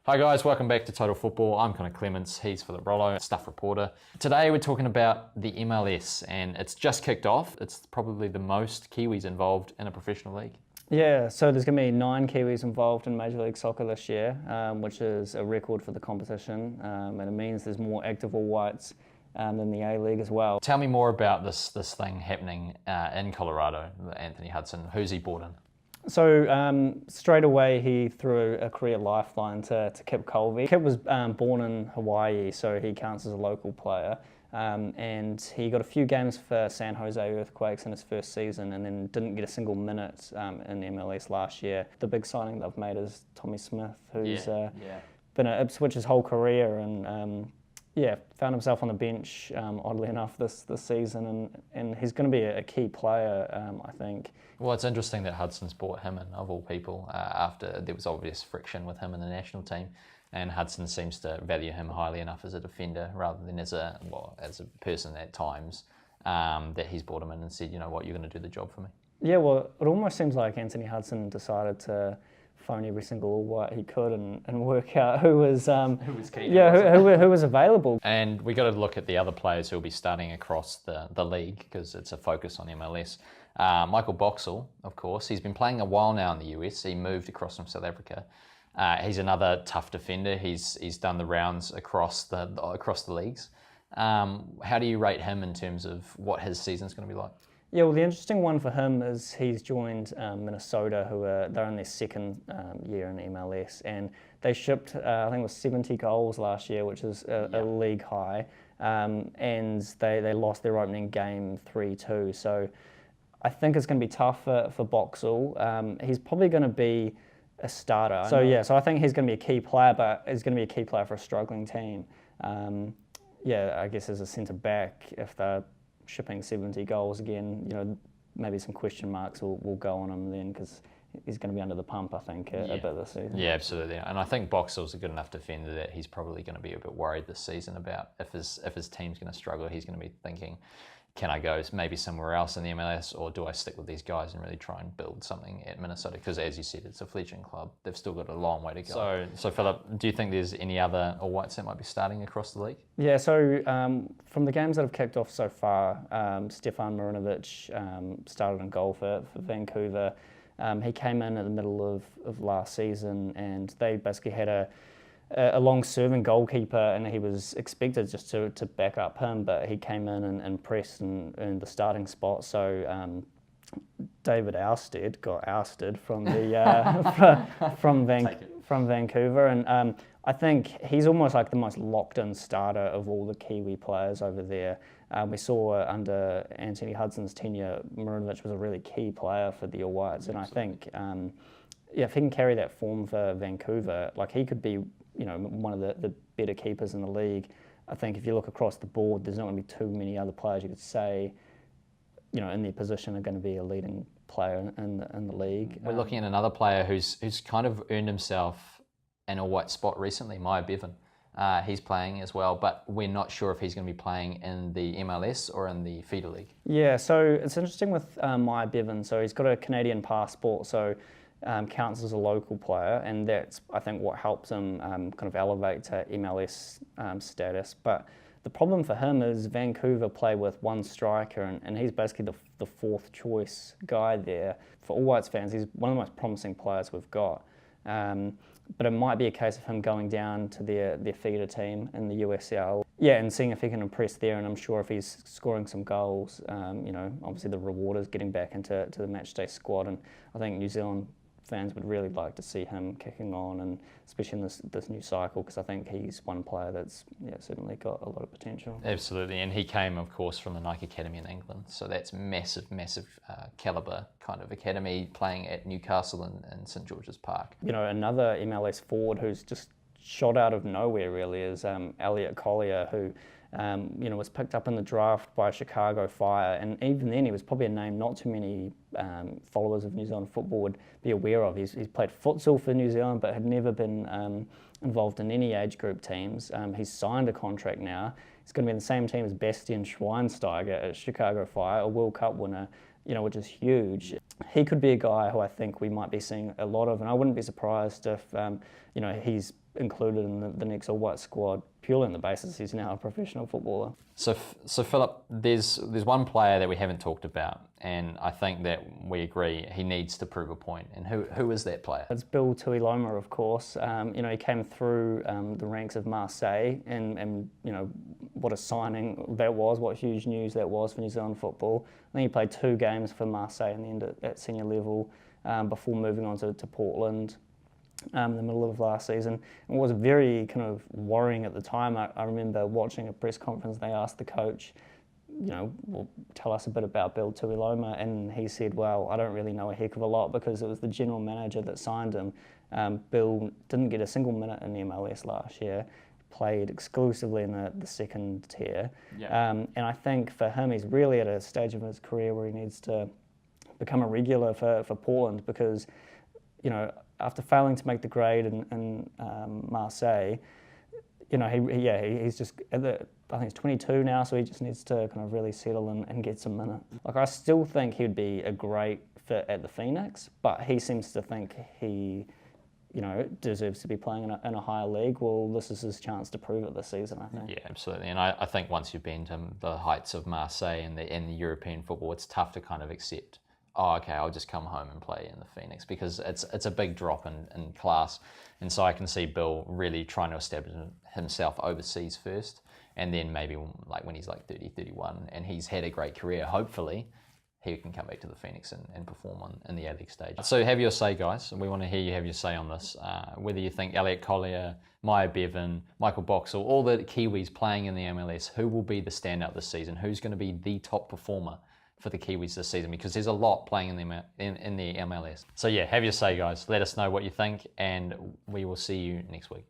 Hi guys, welcome back to Total Football. I'm Connor Clements, he's Philip Rollo, staff reporter. Today we're talking about the MLS and it's just kicked off. It's probably the most Kiwis involved in a professional league. Yeah, so there's going to be 9 Kiwis involved in Major League Soccer this year, which is a record for the competition, and it means there's more active All Whites than the A-League as well. Tell me more about this thing happening in Colorado, Anthony Hudson. Who's he brought in? So straight away he threw a career lifeline to Kip Colby. Kip was born in Hawaii, so he counts as a local player. And he got a few games for San Jose Earthquakes in his first season and then didn't get a single minute in the MLS last year. The big signing they've made is Tommy Smith, who's been at Ipswich his whole career and found himself on the bench, oddly enough, this season, and he's going to be a key player, I think. Well, it's interesting that Hudson's brought him in, of all people, after there was obvious friction with him in the national team, and Hudson seems to value him highly enough as a defender rather than as a person at times, that he's brought him in and said, you know what, you're going to do the job for me. Yeah, well, it almost seems like Anthony Hudson decided to phone every single All White he could and work out who was key. Who was available. And we got to look at the other players who will be starting across the league because it's a focus on MLS. Michael Boxall, of course, he's been playing a while now in the US. He moved across from South Africa. He's another tough defender. He's done the rounds across the leagues. How do you rate him in terms of what his season's going to be like? Yeah, well, the interesting one for him is he's joined Minnesota, they're in their second year in the MLS, and they shipped, I think it was 70 goals last year, which is a league high, and they lost their opening game 3-2. So I think it's going to be tough for Boxall. He's probably going to be a starter. So I think he's going to be a key player, but he's going to be a key player for a struggling team. I guess as a centre back, if they're shipping 70 goals again, maybe some question marks will go on him then because he's going to be under the pump, I think, a bit this season. Yeah, absolutely. And I think Boxall's a good enough defender that he's probably going to be a bit worried this season about if his team's going to struggle. He's going to be thinking, can I go maybe somewhere else in the MLS, or do I stick with these guys and really try and build something at Minnesota? Because as you said, it's a fledgling club. They've still got a long way to go. So Philip, do you think there's any other All Whites that might be starting across the league? Yeah, so from the games that have kicked off so far, Stefan Marinovich started in goal for Vancouver. He came in at the middle of last season, and they basically had a long-serving goalkeeper, and he was expected just to back up him, but he came in and pressed and earned the starting spot. So David Ousted got ousted from the from Vancouver, and I think he's almost like the most locked-in starter of all the Kiwi players over there. We saw under Anthony Hudson's tenure, Marinovich was a really key player for the All Whites, and I think if he can carry that form for Vancouver, like he could be one of the better keepers in the league. I think if you look across the board, there's not going to be too many other players you could say, in their position are going to be a leading player in the league. We're looking at another player who's kind of earned himself an All-White spot recently, Miro Biton. He's playing as well, but we're not sure if he's going to be playing in the MLS or in the feeder league. Yeah, so it's interesting with Miro Biton. So he's got a Canadian passport, so counts as a local player, and that's, I think, what helps him kind of elevate to MLS status. But the problem for him is Vancouver play with one striker, and he's basically the fourth choice guy there. For All Whites fans, he's one of the most promising players we've got. But it might be a case of him going down to their feeder team in the USL. Yeah, and seeing if he can impress there, and I'm sure if he's scoring some goals, obviously the reward is getting back into the matchday squad, and I think New Zealand fans would really like to see him kicking on, and especially in this new cycle, because I think he's one player that's certainly got a lot of potential. Absolutely, and he came, of course, from the Nike Academy in England, so that's massive calibre kind of academy, playing at Newcastle and St George's Park. Another MLS forward who's just shot out of nowhere really is Elliott Collier, who was picked up in the draft by Chicago Fire, and even then he was probably a name not too many followers of New Zealand football would be aware of. He's played futsal for New Zealand but had never been involved in any age group teams. He's signed a contract now. He's going to be in the same team as Bastian Schweinsteiger at Chicago Fire, a World Cup winner, which is huge. He could be a guy who I think we might be seeing a lot of, and I wouldn't be surprised if he's included in the next All White squad purely on the basis he's now a professional footballer. So Philip, there's one player that we haven't talked about, and I think that we agree he needs to prove a point. And who is that player? It's Bill Tuiloma, of course. He came through the ranks of Marseille, and what a signing that was, what huge news that was for New Zealand football. I think he played 2 games for Marseille in the end at senior level before moving on to Portland. In the middle of last season. It was very kind of worrying at the time. I remember watching a press conference, they asked the coach, well, tell us a bit about Bill Tuiloma, and he said, well, I don't really know a heck of a lot because it was the general manager that signed him. Bill didn't get a single minute in the MLS last year, played exclusively in the second tier. Yeah. And I think for him, he's really at a stage of his career where he needs to become a regular for Portland because, after failing to make the grade in Marseille, he's just I think he's 22 now, so he just needs to kind of really settle and get some minutes. Like, I still think he'd be a great fit at the Phoenix, but he seems to think he, deserves to be playing in a higher league. Well, this is his chance to prove it this season, I think. Yeah, absolutely. And I think once you've been to the heights of Marseille and the European football, it's tough to kind of accept, oh, okay, I'll just come home and play in the Phoenix, because it's a big drop in class. And so I can see Bill really trying to establish himself overseas first, and then maybe like when he's like 30, 31, and he's had a great career, hopefully he can come back to the Phoenix and perform in the A-League stage. So have your say, guys. We want to hear you have your say on this. Whether you think Elliott Collier, Miro Biton, Michael Boxall, all the Kiwis playing in the MLS, who will be the standout this season? Who's going to be the top performer for the Kiwis this season? Because there's a lot playing in the MLS. So yeah, have your say, guys. Let us know what you think, and we will see you next week.